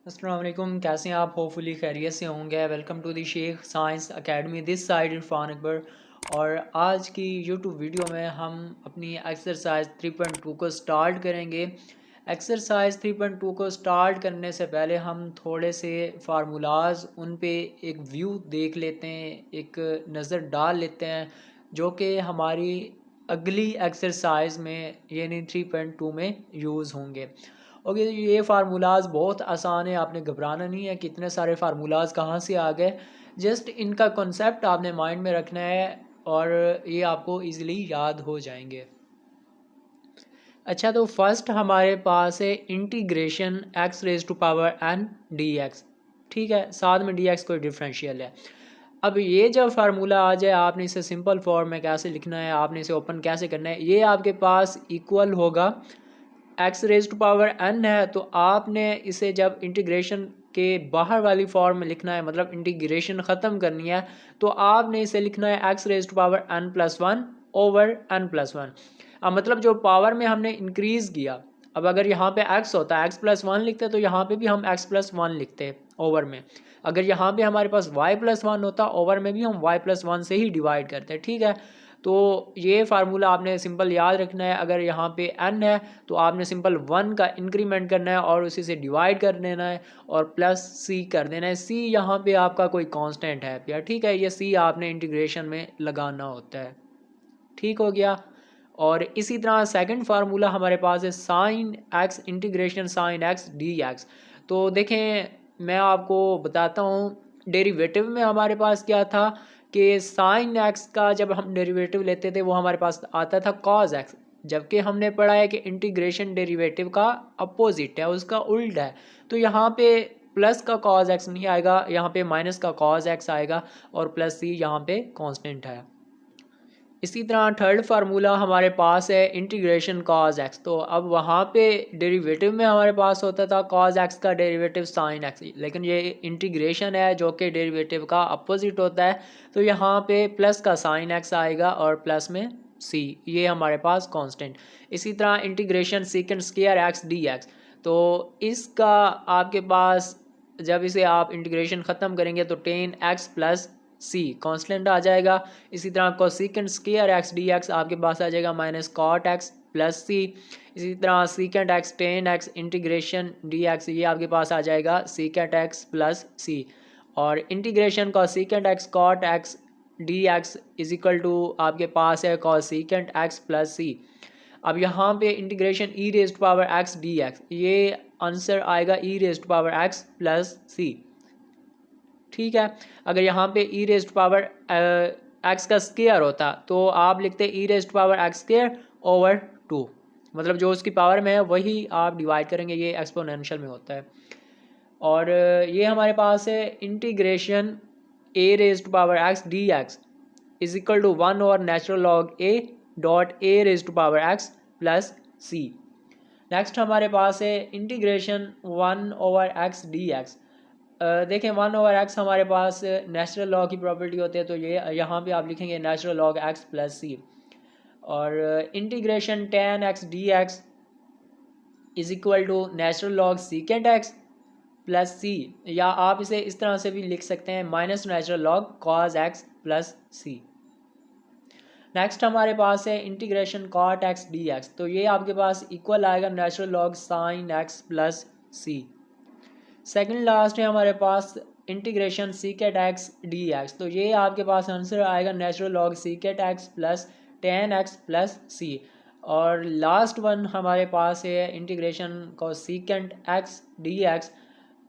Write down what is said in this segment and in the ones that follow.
अस्सलाम वालेकुम, कैसे हैं आप? होपफुली खैरियत से होंगे। Welcome to the Sheikh science academy, this side Irfan Akbar. और आज की यूट्यूब वीडियो में हम अपनी एक्सरसाइज 3.2 को स्टार्ट करेंगे। एक्सरसाइज 3.2 को स्टार्ट करने से पहले हम थोड़े से फार्मूलाज उन पे एक व्यू देख लेते हैं, एक नज़र डाल लेते हैं, जो कि हमारी अगली एक्सरसाइज में यानी 3.2 में यूज़ होंगे। ओके, तो ये फार्मूलाज़ बहुत आसान है, आपने घबराना नहीं है। कितने सारे फार्मूलाज़ कहाँ से आ गए, जस्ट इनका कॉन्सेप्ट आपने माइंड में रखना है और ये आपको इजीली याद हो जाएंगे। अच्छा, तो फर्स्ट हमारे पास है integration x raise to power n d x. ठीक है, साथ में डी एक्स कोई डिफरेंशियल है। अब ये जब फार्मूला आ जाए, आपने इसे सिंपल फॉर्म में कैसे लिखना है, आपने इसे ओपन कैसे करना है, ये आपके पास इक्वल होगा x raise to power n है। तो आपने इसे जब इंटीग्रेशन के बाहर वाली फॉर्म में लिखना है, मतलब इंटीग्रेशन ख़त्म करनी है, तो आपने इसे लिखना है x raise to power n plus one over n plus one. अब मतलब जो पावर में हमने इंक्रीज़ किया, अब अगर यहाँ पे x होता है एक्स प्लस वन लिखते, तो यहाँ पे भी हम x प्लस वन लिखते ओवर में। अगर यहाँ पे हमारे पास y प्लस वन होता, ओवर में भी हम y प्लस वन से ही डिवाइड करते। ठीक है, तो ये फार्मूला आपने सिंपल याद रखना है। अगर यहाँ पे n है तो आपने सिंपल वन का इंक्रीमेंट करना है और उसी से डिवाइड कर देना है और प्लस c कर देना है। c यहाँ पे आपका कोई कांस्टेंट है यार, ठीक है, ये c आपने इंटीग्रेशन में लगाना होता है। ठीक हो गया। और इसी तरह सेकंड फार्मूला हमारे पास है sine x integration sine x d x. तो देखें, मैं आपको बताता हूँ, डेरिवेटिव में हमारे पास क्या था कि साइन एक्स का जब हम डेरिवेटिव लेते थे वो हमारे पास आता था कॉज एक्स, जबकि हमने पढ़ा है कि इंटीग्रेशन डेरिवेटिव का अपोजिट है, उसका उल्टा है। तो यहाँ पे प्लस का कॉज एक्स नहीं आएगा, यहाँ पे माइनस का कॉज एक्स आएगा और प्लस सी यहाँ पे कांस्टेंट है। इसी तरह थर्ड फार्मूला हमारे पास है इंटीग्रेशन कॉज एक्स। तो अब वहाँ पे डेरिवेटिव में हमारे पास होता था कॉज एक्स का डेरिवेटिव साइन एक्स, लेकिन ये इंटीग्रेशन है जो कि डेरिवेटिव का अपोजिट होता है। तो यहाँ पे प्लस का साइन एक्स आएगा और प्लस में सी, ये हमारे पास कांस्टेंट। इसी तरह integration secant square x d x. तो इसका आपके पास जब इसे आप इंटीग्रेशन ख़त्म करेंगे तो टेन एक्स प्लस सी कांस्टेंट आ जाएगा। इसी तरह cosecant square x d x आपके पास आ जाएगा माइनस कॉट एक्स प्लस सी। इसी तरह सीकेंड x ten x integration D x, ये आपके पास आ जाएगा सीकेंड एक्स प्लस सी। और integration cosecant x cot x d x is equal to आपके पास है कोसेकेंड एक्स प्लस सी। अब यहाँ पे integration e raise to power x d x, ये आंसर आएगा e raise to power x plus c. ठीक है, अगर यहाँ पे e raise to power x का स्क्वायर होता तो आप लिखते e raise to power x square over two, मतलब जो उसकी पावर में है वही आप डिवाइड करेंगे, ये एक्सपोनेंशियल में होता है। और ये हमारे पास है integration a raise to power x d x is equal to one over natural log a dot a raise to power x plus c. Next हमारे पास है integration one over x d x. देखें, one over x हमारे पास natural law की property होती है, तो ये यहाँ पे आप लिखेंगे natural log x plus c. और integration tan x d x is equal to natural log secant x plus c, या आप इसे इस तरह से भी लिख सकते हैं minus natural log cos x plus c. Next हमारे पास है integration cot x d x. तो ये आपके पास इक्वल आएगा natural log sine x plus c. Second last है हमारे पास integration secant x d x. तो ये आपके पास आंसर आएगा natural log secant x plus tan x plus c. और लास्ट वन हमारे पास है integration cosecant x d x.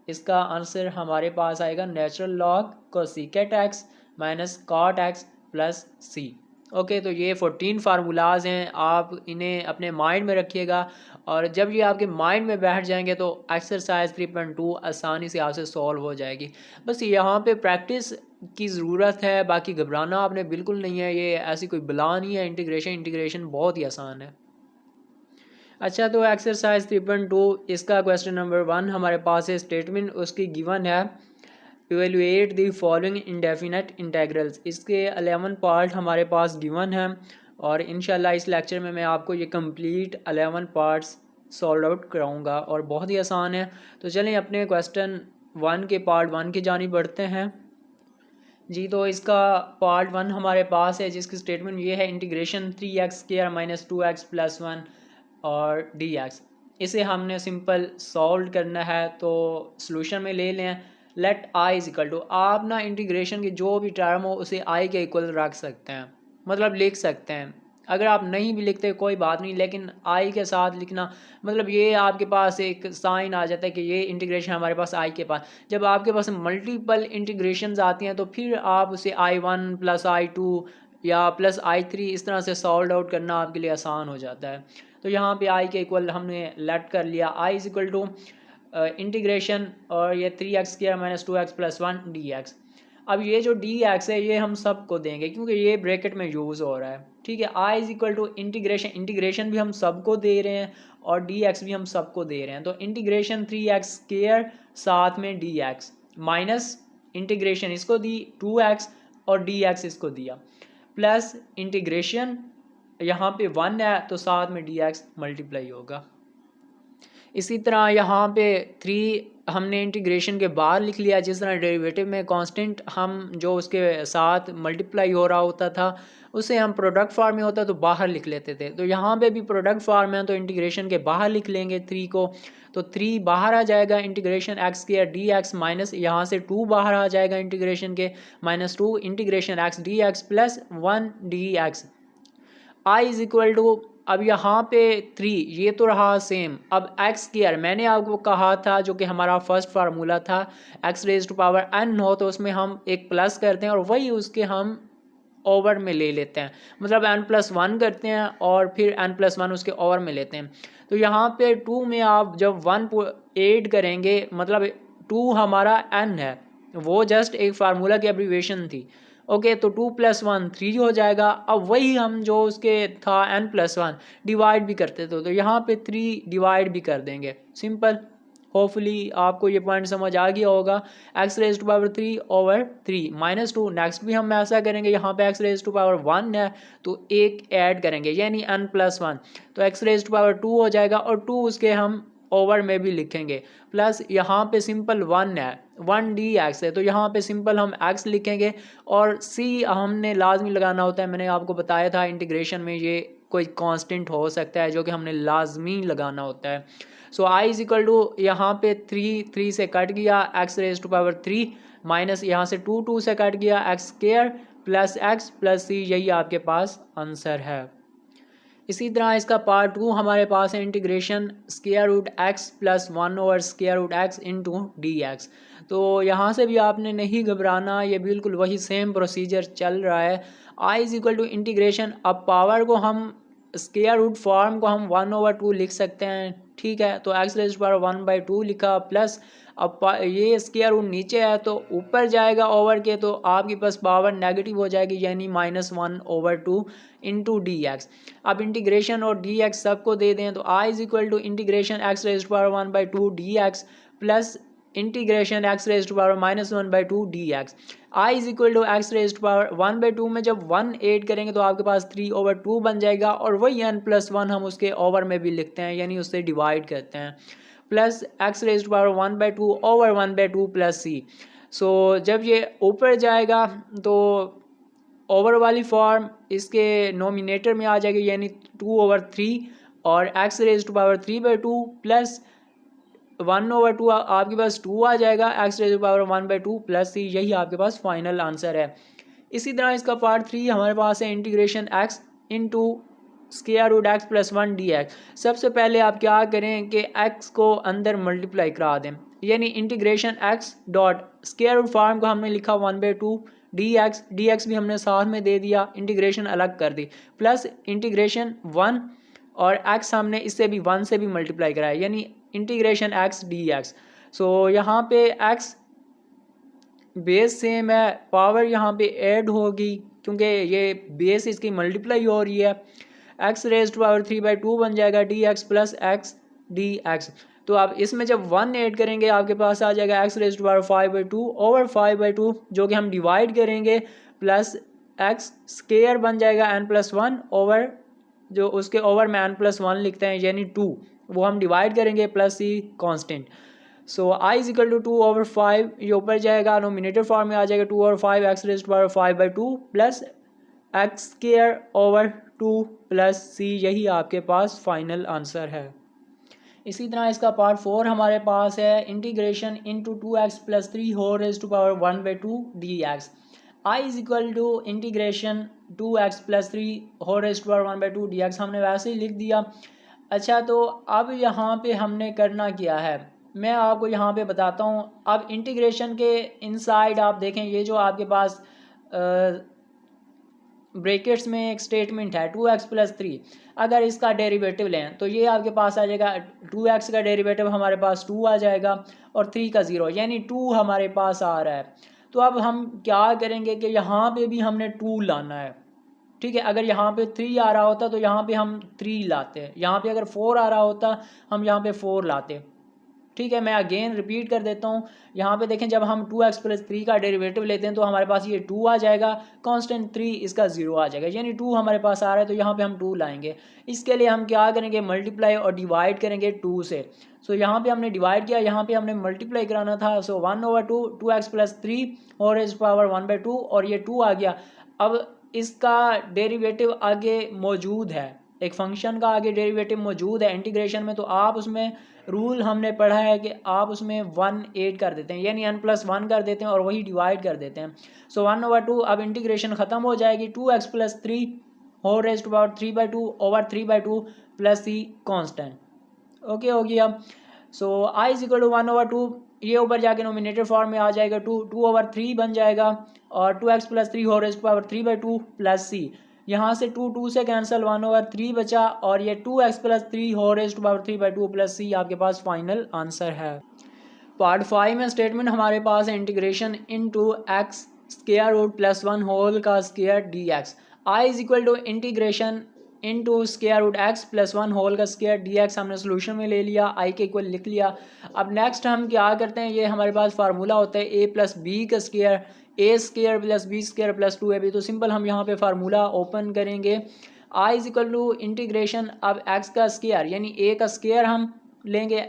इसका आंसर हमारे पास आएगा natural log cosecant x minus cot x plus c. Okay, तो ये 14 फार्मूलाज हैं, आप इन्हें अपने माइंड में रखिएगा और जब ये आपके माइंड में बैठ जाएंगे तो एक्सरसाइज 3.2 आसानी से आपसे सॉल्व हो जाएगी। बस यहाँ पे प्रैक्टिस की ज़रूरत है, बाकी घबराना आपने बिल्कुल नहीं है, ये ऐसी कोई बला नहीं है। इंटीग्रेशन बहुत ही आसान है। अच्छा, तो एक्सरसाइज 3.2 इसका क्वेश्चन नंबर 1 हमारे पास है, स्टेटमेंट उसकी गिवन है, evaluate the following indefinite integrals. इसके 11 पार्ट हमारे पास गिवन है और इंशाल्लाह इस लेक्चर में मैं आपको ये कंप्लीट 11 पार्ट्स सॉल्व आउट कराऊंगा और बहुत ही आसान है। तो चलें अपने क्वेश्चन 1 के पार्ट 1 की जानिब बढ़ते हैं जी। तो इसका पार्ट 1 हमारे पास है जिसकी स्टेटमेंट ये है integration 3x² minus 2x plus 1 और dx। इसे हमने सिंपल सॉल्व करना है तो सॉल्यूशन में ले लें। Let i is equal to, आप ना इंटीग्रेशन की जो भी टर्म हो उसे i के इक्वल रख सकते हैं, मतलब लिख सकते हैं। अगर आप नहीं भी लिखते कोई बात नहीं, लेकिन i के साथ लिखना मतलब ये आपके पास एक साइन आ जाता है कि ये इंटीग्रेशन हमारे पास i के पास। जब आपके पास मल्टीपल इंटीग्रेशंस आती हैं तो फिर आप उसे i1 प्लस i2 या प्लस i3 इस तरह से सॉल्व आउट करना आपके लिए आसान हो जाता है। तो यहाँ पे i के इक्वल हमने लेट कर लिया, i is equal to integration और ये 3x² minus 2x plus 1 dx। अब ये जो dx है ये हम सबको देंगे क्योंकि ये ब्रैकेट में यूज़ हो रहा है, ठीक है। i is equal to integration भी हम सबको दे रहे हैं और dx भी हम सबको दे रहे हैं। तो इंटीग्रेशन 3x² साथ में dx माइनस इंटीग्रेशन इसको दी 2x और dx इसको दिया प्लस इंटीग्रेशन यहाँ पे 1 है तो साथ में dx मल्टीप्लाई होगा। इसी तरह यहाँ पे 3 हमने इंटीग्रेशन के बाहर लिख लिया, जिस तरह डेरिवेटिव में कांस्टेंट हम जो उसके साथ मल्टीप्लाई हो रहा होता था उसे हम प्रोडक्ट फॉर्म में होता तो बाहर लिख लेते थे। तो यहाँ पे भी प्रोडक्ट फॉर्म है तो इंटीग्रेशन के बाहर लिख लेंगे 3 को। तो 3 बाहर आ जाएगा इंटीग्रेशन x² dx माइनस यहाँ से 2 बाहर आ जाएगा इंटीग्रेशन के minus 2 integration x dx plus 1 dx। i is equal to, अब यहाँ पे 3 ये तो रहा सेम। अब x² मैंने आपको कहा था जो कि हमारा फर्स्ट फार्मूला था x raise to power n हो तो उसमें हम एक प्लस करते हैं और वही उसके हम ओवर में ले लेते हैं, मतलब n+1 करते हैं और फिर n+1 उसके ओवर में लेते हैं। तो यहाँ पे 2 में आप जब 1 ऐड करेंगे मतलब 2 हमारा n है, वो जस्ट एक फार्मूला की एब्रीविएशन थी। ओके तो 2 + 1 3 हो जाएगा। अब वही हम जो उसके था n+1 डिवाइड भी करते थे तो यहाँ पे 3 डिवाइड भी कर देंगे, सिंपल। होपफुली आपको ये पॉइंट समझ आ गया होगा। x raise to power 3/3 minus 2, next भी हम ऐसा करेंगे। यहाँ पे x रेज टू पावर 1 है तो एक ऐड करेंगे यानी n+1 तो x रेज टू पावर 2 हो जाएगा और 2 उसके हम ओवर में भी लिखेंगे प्लस यहाँ पे सिंपल 1 है 1 dx है तो यहाँ पे सिंपल हम x लिखेंगे और c हमने लाजमी लगाना होता है। मैंने आपको बताया था इंटीग्रेशन में ये कोई कांस्टेंट हो सकता है जो कि हमने लाजमी लगाना होता है। So i is equal to यहाँ पे 3 से कट गया x raise to power 3 minus यहाँ से 2 से कट गया x² plus x plus c, यही आपके पास आंसर है। इसी तरह इसका पार्ट 2 हमारे पास है integration √x plus 1/√x into dx। तो यहाँ से भी आपने नहीं घबराना, ये बिल्कुल वही सेम प्रोसीजर चल रहा है। i is equal to integration, अब पावर को हम स्क्वायर फॉर्म को हम 1/2 लिख सकते हैं, ठीक है। तो x रेज़ टू पावर 1/2 लिखा प्लस अब ये स्क्वायर रूट नीचे है तो ऊपर जाएगा ओवर के तो आपके पास पावर नेगेटिव हो जाएगी यानी -1/2 इंटू dx। अब इंटीग्रेशन और dx सबको दे दें तो i is equal to integration x raise to power 1/2 dx plus integration x raise to power -1/2 dx। i is equal to x raise to power 1/2 में जब 1 ऐड करेंगे तो आपके पास 3/2 बन जाएगा और वही n+1 हम उसके ओवर में भी लिखते हैं यानी उससे डिवाइड करते हैं plus x raise to power 1/2 over 1/2 plus c। So जब ये ऊपर जाएगा तो ओवर वाली फॉर्म इसके नोमिनेटर में आ जाएगी यानी 2/3 और x raise to power 3/2 plus 1/2 आपके पास 2 आ जाएगा x raise to power 1/2 plus c, यही आपके पास फाइनल आंसर है। इसी तरह इसका पार्ट 3 हमारे पास है integration x into √x plus 1 dx। सबसे पहले आप क्या करें कि x को अंदर मल्टीप्लाई करा दें यानी integration x dot square root form को हमने लिखा 1/2 dx भी हमने साथ में दे दिया, इंटीग्रेशन अलग कर दी प्लस इंटीग्रेशन 1 और x हमने इससे भी 1 से भी मल्टीप्लाई कराया यानी इंटीग्रेशन x dx। सो यहाँ पे x बेस सेम है, पावर यहाँ पे ऐड होगी क्योंकि ये बेस इसकी मल्टीप्लाई हो रही है। x रेज़ टू पावर 3/2 बन जाएगा dx प्लस x dx। तो आप इसमें जब 1 ऐड करेंगे आपके पास आ जाएगा x raise to power 5/2 over 5/2 जो कि हम डिवाइड करेंगे प्लस x स्क्वायर बन जाएगा n+1 ओवर जो उसके ओवर में n+1 लिखते हैं यानी 2 वो हम डिवाइड करेंगे plus C constant. So I is equal to 2/5, ये ऊपर जाएगा नोमिनेटर फॉर्म में आ जाएगा 2/5 x raise to power 5/2 plus x square over 2 plus c, यही आपके पास फाइनल आंसर है। इसी तरह इसका पार्ट 4 हमारे पास है integration into 2x plus 3 whole raise to power 1/2 dx। I is equal to integration 2x plus 3 whole raise to power 1/2 dx हमने वैसे ही लिख दिया। अच्छा, तो अब यहाँ पे हमने करना क्या है, मैं आपको यहाँ पे बताता हूँ। अब इंटीग्रेशन के इनसाइड आप देखें, ये जो आपके पास ब्रैकेट्स में एक स्टेटमेंट है 2x प्लस 3, अगर इसका डेरिवेटिव लें तो ये आपके पास आ जाएगा 2x का डेरिवेटिव हमारे पास 2 आ जाएगा और 3 का 0, यानी 2 हमारे पास आ रहा है। तो अब हम क्या करेंगे कि यहाँ पे भी हमने 2 लाना है। ठीक है, अगर यहाँ पे 3 आ रहा होता तो यहाँ पे हम 3 लाते हैं, यहाँ पे अगर 4 आ रहा होता हम यहाँ पे 4 लाते। ठीक है, मैं अगेन रिपीट कर देता हूँ। यहाँ पे देखें, जब हम 2x प्लस 3 का डेरिवेटिव लेते हैं तो हमारे पास ये 2 आ जाएगा, कांस्टेंट 3 इसका 0 आ जाएगा, यानी 2 हमारे पास आ रहा है तो यहाँ पे हम 2 लाएंगे। इसके लिए हम क्या करेंगे, मल्टीप्लाई और डिवाइड करेंगे 2 से। सो यहाँ पे हमने डिवाइड किया, यहाँ पे हमने मल्टीप्लाई कराना था। So 1/2 2x plus 3 whole raise power 1/2 और ये 2 आ गया। अब इसका डेरिवेटिव आगे मौजूद है, एक फंक्शन का आगे डेरिवेटिव मौजूद है इंटीग्रेशन में, तो आप उसमें रूल हमने पढ़ा है कि आप उसमें 1 ऐड कर देते हैं, यानी n+1 कर देते हैं और वही डिवाइड कर देते हैं। सो 1/2 अब इंटीग्रेशन ख़त्म हो जाएगी, 2x plus 3 whole raise to power 3/2 over 3/2 plus C constant. Okay हो गया। So I is equal to 1/2, ये ऊपर जाके नोमिनेटर फॉर्म में आ जाएगा, 2/3 बन जाएगा और 2x plus 3 whole raise to power 3/2 plus c, यहाँ से 2 से कैंसिल 1/3 बचा और ये 2x plus 3 whole raise to power 3/2 plus c आपके पास फाइनल आंसर है। पार्ट 5 में स्टेटमेंट हमारे पास है integration into x square root plus 1 whole का square dx। I is equal to integration into square root x plus 1 whole का square dx हमने सोल्यूशन में ले लिया, i के इक्वल लिख लिया। अब नेक्स्ट हम क्या करते हैं, ये हमारे पास फार्मूला होता है a प्लस बी का square, A square plus B square plus 2ab। तो सिंपल हम यहाँ पे फार्मूला ओपन करेंगे, I is equal to integration, अब x का स्क्वायर यानी a का स्क्वायर हम लेंगे,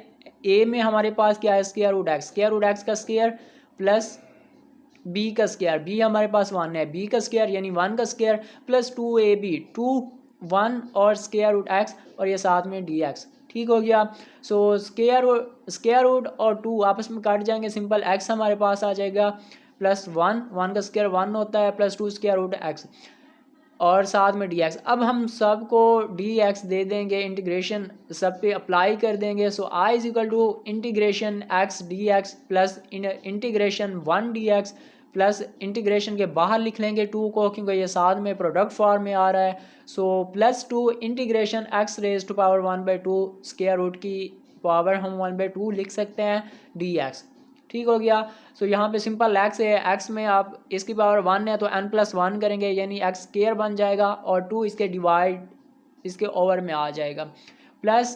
a में हमारे पास क्या है स्क्वायर रूट x का स्क्वायर प्लस b का स्क्वायर, b हमारे पास 1 है, b का स्क्वायर यानी 1 का स्क्वायर प्लस 2ab, 2 1 और स्क्वायर रूट x और ये साथ में dx। ठीक हो गया। सो स्क्वायर रूट और 2 आपस में काट जाएंगे, सिंपल x हमारे पास आ जाएगा प्लस 1 का स्क्वायर 1 होता है प्लस 2 स्क्वायर रूट x और साथ में dx। अब हम सब को dx दे देंगे, इंटीग्रेशन सब पे अप्लाई कर देंगे। So I is equal to integration x dx plus integration 1 dx plus integration के बाहर लिख लेंगे 2 को, क्योंकि ये साथ में प्रोडक्ट फॉर्म में आ रहा है। So plus 2 integration x raise to power 1/2 square root की पावर हम 1/2 लिख सकते हैं dx। ठीक हो गया। सो यहाँ पे सिंपल x है, x में आप इसकी पावर 1 है तो n+1 करेंगे यानी x स्क्वायर बन जाएगा और 2 इसके डिवाइड इसके ओवर में आ जाएगा प्लस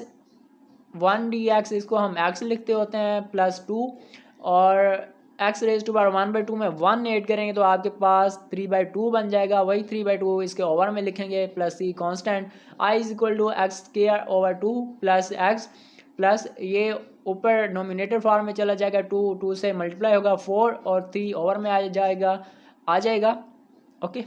1 dx, इसको हम x लिखते होते हैं प्लस 2 और x रेज़ टू पावर 1/2 में 1 ऐड करेंगे तो आपके पास 3/2 बन जाएगा, वही 3/2 इसके ओवर में लिखेंगे plus C constant. I is equal to x square over 2 plus x plus ये ऊपर नोमिनेटर फॉर्म में चला जाएगा, 2 से मल्टीप्लाई होगा 4 और 3 ओवर में आ जाएगा। Okay.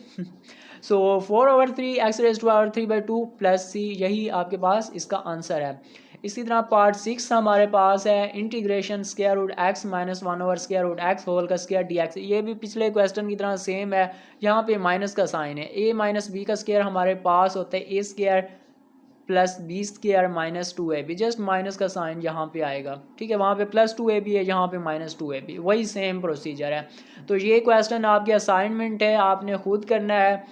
So 4/3 x raise to power 3/2 plus c, यही आपके पास इसका आंसर है। इसी तरह पार्ट 6 हमारे पास है integration square root x minus 1 over square root x whole का स्क्वायर dx। ये भी पिछले क्वेश्चन की तरह सेम है, यहाँ पे माइनस का साइन है, a माइनस बी का स्क्वायर हमारे पास होता है a square plus B square minus 2ab, just minus का साइन यहाँ पे आएगा। ठीक है, वहाँ पे प्लस 2ab है, यहाँ पे माइनस 2ab, वही सेम प्रोसीजर है। तो ये क्वेश्चन आपकी असाइनमेंट है, आपने खुद करना है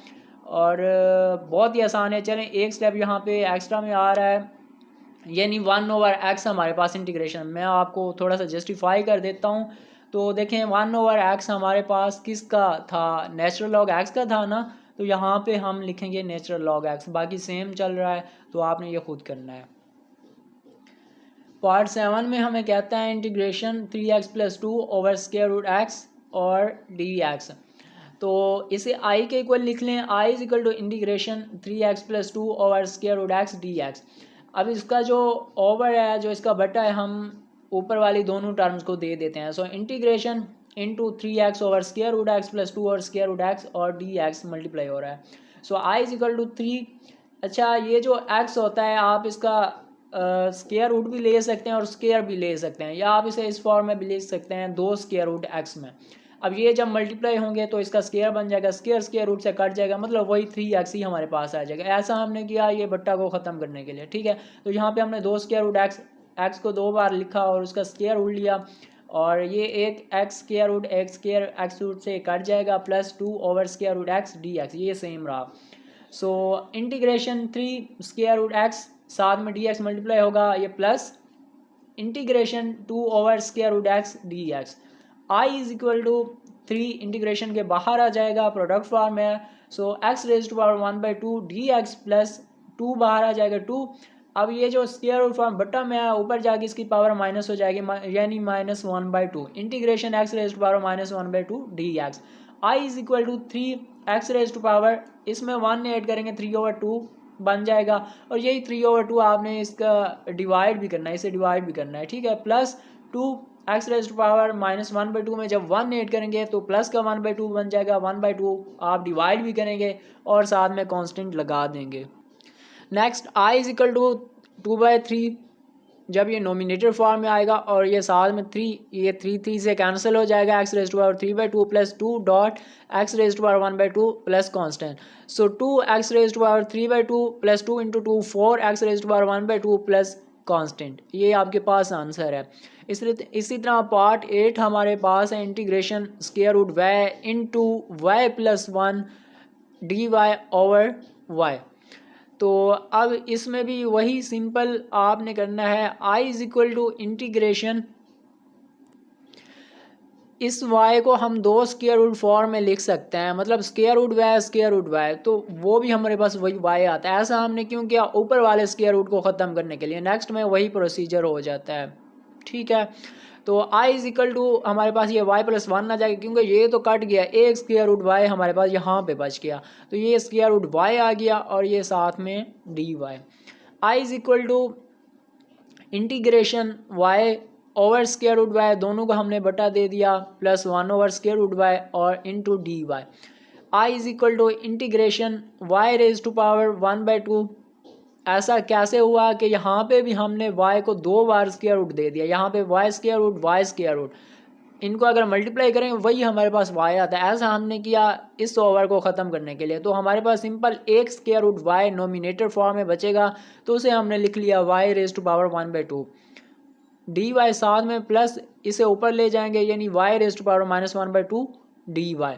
और बहुत ही आसान है। चलें एक स्टेप यहाँ पे एक्स्ट्रा में आ रहा है, यानी 1/x हमारे पास इंटीग्रेशन, मैं आपको थोड़ा सा जस्टिफाई कर देता हूँ। तो देखें 1/x हमारे पास किसका था, नेचुरल लॉग x का था ना, तो यहाँ पे हम लिखेंगे नेचुरल लॉग x, बाकी सेम चल रहा है तो आपने ये खुद करना है। पार्ट 7 में हमें कहता है integration 3x plus 2 over square root x और dx। तो इसे i के इक्वल लिख लें, i is equal to integration 3x plus 2 over square root x dx। अब इसका जो ओवर है, जो इसका बटा है, हम ऊपर वाली दोनों टर्म्स को दे देते हैं। So integration into 3x over square root X plus 2 over square root X और डी एक्स मल्टीप्लाई हो रहा है। So I is equal to 3। अच्छा, ये जो x होता है आप इसका स्क्वायर रूट भी ले सकते हैं और स्क्वायर भी ले सकते हैं, या आप इसे इस फॉर्म में भी ले सकते हैं 2 स्क्वायर रूट x में। अब ये जब मल्टीप्लाई होंगे तो इसका स्क्वायर बन जाएगा, स्क्वायर स्क्वायर रूट से कट जाएगा, मतलब वही 3x ही हमारे पास आ जाएगा। ऐसा हमने किया ये बट्टा को ख़त्म करने के लिए, ठीक है। तो यहाँ पे हमने 2 स्क्वायर रूट x को 2 बार लिखा और उसका स्क्वायर रूट लिया, और ये एक x स्क्वायर रूट एक स्क्वायर x रूट से कट जाएगा, plus 2 over square root x dx, ये सेम रहा। So integration 3 square root x, साथ में dx मल्टीप्लाई होगा, ये plus integration 2 over square root x dx। I is equal to 3 integration के बाहर आ जाएगा, प्रोडक्ट फॉर्म है। So x raise to power 1/2 dx plus 2 बाहर आ जाएगा 2। अब ये जो स्क्वायर रूट फॉर्म बट्टा में है, ऊपर जाके इसकी पावर माइनस हो जाएगी, यानी -1/2 integration x raise to power -1/2 dx। I is equal to 3 x raise to power, इसमें 1 ऐड करेंगे 3/2 बन जाएगा, और यही 3/2 आपने इसका डिवाइड भी करना है, इसे डिवाइड भी करना है, ठीक है। Plus 2 x raise to power -1/2 में जब 1 ऐड करेंगे तो प्लस का 1/2 बन जाएगा, 1/2 आप डिवाइड भी करेंगे और साथ में कांस्टेंट लगा देंगे। Next I is equal to 2/3, जब ये नोमिनेटर फॉर्म में आएगा और ये साथ में 3, ये 3 से कैंसिल हो जाएगा, x raise to power 3/2 plus 2 dot x raise to power 1/2 plus constant. So 2x raise to power 3/2 plus 2 into 2 4x raise to power 1/2 plus constant, ये आपके पास आंसर है। इसी तरह पार्ट 8 हमारे पास है integration square root y into Y plus 1 D Y over Y. तो अब इसमें भी वही सिंपल आपने करना है, i is equal to integration, इस y को हम 2 स्क्वायर रूट फॉर्म में लिख सकते हैं, मतलब स्क्वायर रूट y, तो वो भी हमारे पास वही y आता है। ऐसा हमने क्यों किया, ऊपर वाले स्क्वायर रूट को ख़त्म करने के लिए। नेक्स्ट में वही प्रोसीजर हो जाता है, ठीक है। तो i इज इक्वल टू हमारे पास ये y प्लस 1 आ जाएगा, क्योंकि ये तो कट गया, एक स्क्वायर रूट y हमारे पास यहाँ पे बच गया, तो ये स्क्वायर रूट y आ गया और ये साथ में dy। i is equal to integration y over square root y, दोनों को हमने बटा दे दिया, plus 1 over square root y और into D Y. I is equal to integration y raise to power 1/2। ऐसा कैसे हुआ कि यहाँ पे भी हमने y को 2 बार स्क्वायर रूट दे दिया, यहाँ पे y स्क्वायर रूट, इनको अगर मल्टीप्लाई करेंगे वही हमारे पास y आता है। ऐसा हमने किया इस ओवर को ख़त्म करने के लिए, तो हमारे पास सिंपल एक square root y denominator form में बचेगा, तो उसे हमने लिख लिया y raise to power 1/2 d y, साथ में प्लस इसे ऊपर ले जाएंगे, यानी y raise to power -1/2 d y.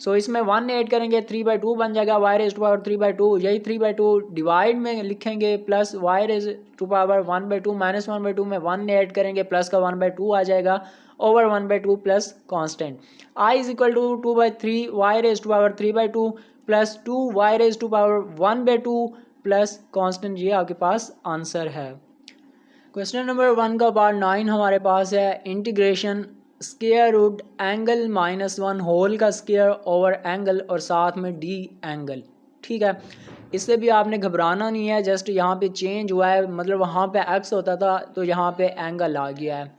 So इसमें 1 ऐड करेंगे 3/2 बन जाएगा, y रेज टू पावर 3/2, यही 3/2 डिवाइड में लिखेंगे, plus y raise to power 1/2 -1/2 में 1 ऐड करेंगे, प्लस का 1/2 आ जाएगा over 1/2 plus constant. i is equal to 2/3 y raise to power 3/2 plus 2 y raise to power 1/2 plus constant, ये आपके पास आंसर है। क्वेश्चन नंबर 1 का पार्ट 9 हमारे पास है integration square root angle -1 whole का स्क्वायर ओवर एंगल और साथ में डी एंगल, ठीक है। इससे भी आपने घबराना नहीं है, जस्ट यहाँ पे चेंज हुआ है, मतलब वहाँ पे x होता था तो यहाँ पे एंगल आ गया है।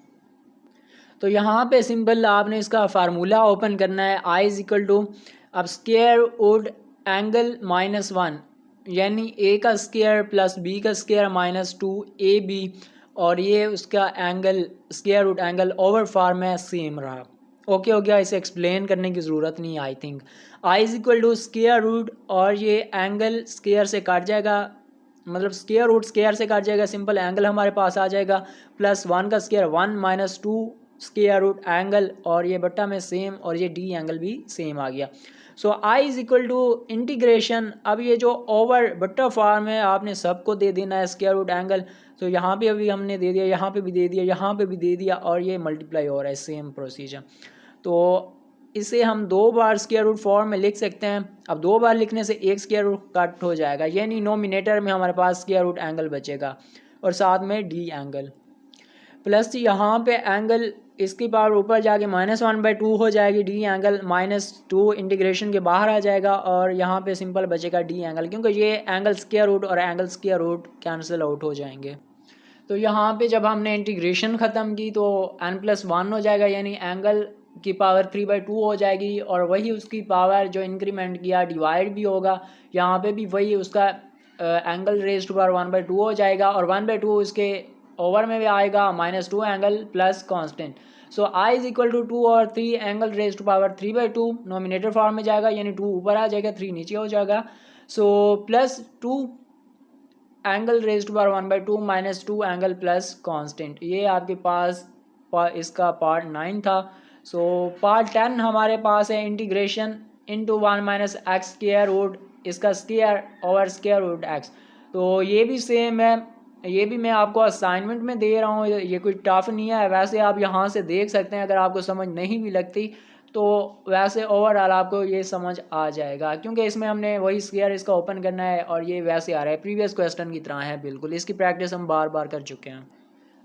तो यहाँ पे सिंपल आपने इसका फार्मूला ओपन करना है, i इज इक्वल टू, अब स्क्वायर रूट एंगल -1 यानी a का स्क्वायर प्लस b का स्क्वायर -2ab, और ये उसका angle square root angle over form है, सेम रहा। ओके हो गया, इसे एक्सप्लेन करने की ज़रूरत नहीं I think. I is equal to square root, और ये एंगल स्क्वायर से काट जाएगा, मतलब स्क्वायर रूट स्क्वायर से काट जाएगा, सिंपल एंगल हमारे पास आ जाएगा, प्लस 1 का स्क्वायर 1 -2 स्क्वायर रूट एंगल, और ये बट्टा में सेम, और ये डी एंगल भी सेम आ गया। So I is equal to integration, अब ये जो ओवर बट्टा फॉर्म है आपने सबको दे देना है स्क्वायर रूट एंगल, तो यहाँ पे अभी हमने दे दिया, यहाँ पे भी दे दिया, यहाँ पे भी दे दिया, और ये मल्टीप्लाई हो रहा है, सेम प्रोसीजर। तो इसे हम 2 बार स्क्वायर रूट फॉर्म में लिख सकते हैं। अब 2 बार लिखने से एक स्क्वायर रूट कट हो जाएगा, यानी नोमिनेटर में हमारे पास स्क्वायर रूट एंगल बचेगा और साथ में डी एंगल, प्लस यहाँ पे एंगल इसकी पावर ऊपर जाके -1/2 हो जाएगी, डी एंगल -2 इंटीग्रेशन के बाहर आ जाएगा और यहाँ पे सिंपल बचेगा डी एंगल, क्योंकि ये एंगल स्क्वायर रूट और angle square root cancel out हो जाएंगे। तो यहाँ पे जब हमने इंटीग्रेशन ख़त्म की तो n+1 हो जाएगा, यानी एंगल की पावर 3/2 हो जाएगी और वही उसकी पावर जो इंक्रीमेंट किया डिवाइड भी होगा, यहाँ पे भी वही उसका एंगल रेज टू पावर 1/2 हो जाएगा और 1/2 इसके ओवर में भी आएगा -2 angle plus constant. So I is equal to 2 और 3 angle raise to power 3/2 nominator form में जाएगा, यानी 2 ऊपर आ जाएगा 3 नीचे हो जाएगा। So +2 angle raise to power 1/2 -2 angle plus constant. ये आपके पास इसका पार्ट 9 था। सो पार्ट 10 हमारे पास है integration into 1 - x square root, इसका square over square root x. तो ये भी सेम है, ये भी मैं आपको असाइनमेंट में दे रहा हूँ, ये कोई टफ नहीं है। वैसे आप यहाँ से देख सकते हैं, अगर आपको समझ नहीं भी लगती तो वैसे ओवरऑल आपको ये समझ आ जाएगा, क्योंकि इसमें हमने वही स्क्वायर इसका ओपन करना है और ये वैसे आ रहा है प्रीवियस क्वेश्चन की तरह है बिल्कुल। इसकी प्रैक्टिस हम बार बार कर चुके हैं।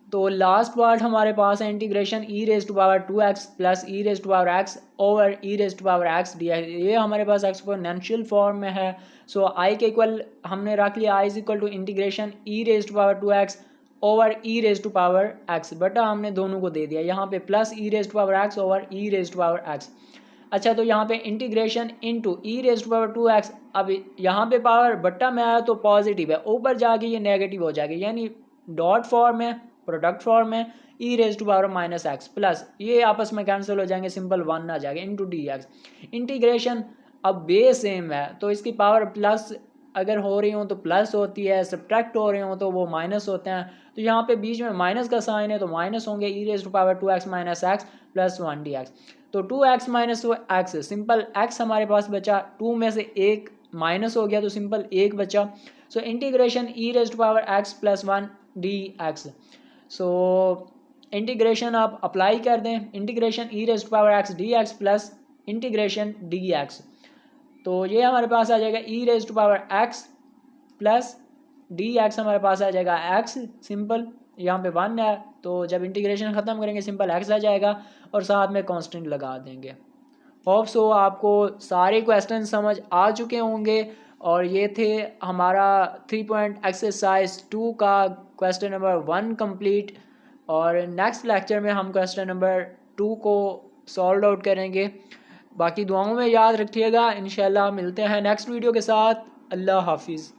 तो लास्ट पार्ट हमारे पास है integration e⁻² plus e⁻x over e⁻x dx। ये हमारे पास एक्सपोनेंशियल फॉर्म में है। सो आई के इक्वल हमने रख लिया, I is equal to integration e⁻² over e⁻x, बटा हमने दोनों को दे दिया यहाँ पे प्लस e⁻x ओवर e⁻x। अच्छा, तो यहाँ पे इंटीग्रेशन इंटू e⁻²x, अब यहाँ पे पावर बट्टा में आया तो पॉजिटिव है, ऊपर जाके ये नेगेटिव हो जाएगी, यानी डॉट फॉर्म में प्रोडक्ट फॉर्म में e⁻−x प्लस ये आपस में कैंसिल हो जाएंगे, सिंपल 1 आ जाएगा इंटू dx। इंटीग्रेशन अब बेस सेम है तो इसकी पावर प्लस अगर हो रही हो तो प्लस होती है, सब्ट्रैक्ट हो रहे हो तो वो माइनस होते हैं। तो यहाँ पे बीच में माइनस का साइन है तो माइनस होंगे e⁻² - x प्लस 1 dx। तो 2x - x, सिंपल x हमारे पास बचा, 2 में से 1 माइनस हो गया तो सिंपल 1 बचा। So integration e⁻x plus 1 dx। So integration आप अप्लाई कर दें, integration e⁻x dx plus integration dx। तो ये हमारे पास आ जाएगा e⁻x प्लस dx, हमारे पास आ जाएगा x, सिंपल यहाँ पे 1 है तो जब इंटीग्रेशन ख़त्म करेंगे सिंपल x आ जाएगा और साथ में कांस्टेंट लगा देंगे। होप सो आपको सारे क्वेश्चन समझ आ चुके होंगे और ये थे हमारा 3 पॉइंट एक्सरसाइज 2 का क्वेश्चन नंबर 1 कंप्लीट। और नेक्स्ट लेक्चर में हम क्वेश्चन नंबर 2 को सॉल्व आउट करेंगे। बाकी दुआओं में याद रखिएगा, इंशाल्लाह मिलते हैं नेक्स्ट वीडियो के साथ। अल्लाह हाफिज़।